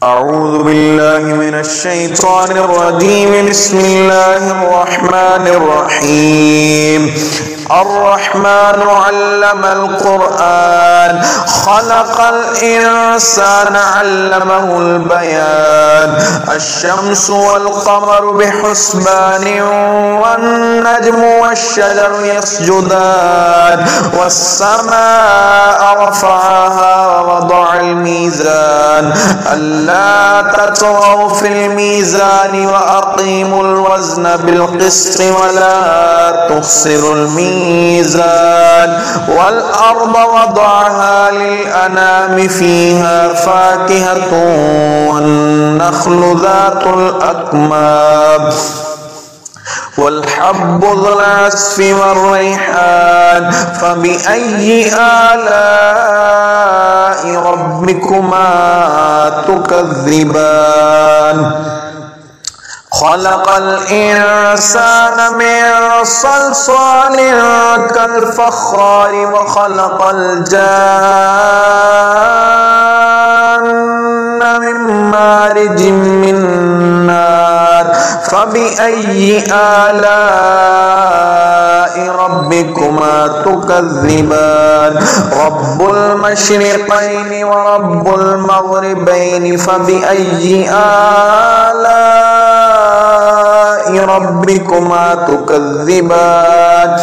أعوذ بالله من الشيطان الرجيم بسم الله الرحمن الرحيم الرحمن علم القرآن خلق الإنسان علمه البيان الشمس والقمر بحسبان والنجم والشجر يسجدان والسماء رفعها ووضع الميزان ألا تطغوا في الميزان وأقيموا الوزن بالقسط ولا تخسروا الميزان والأرض وضعها للأنام فيها فاكهة والنخل ذات الأكمام والحب ذو العصف والريحان فبأي آلاء ربكما تكذبان خلق الإنسان من صلصال كالفخار وخلق الجان من مارج من نار فبأي آلاء ربكما تكذبان رب المشرقين ورب المغربين فبأي آلاء ربكما تكذبان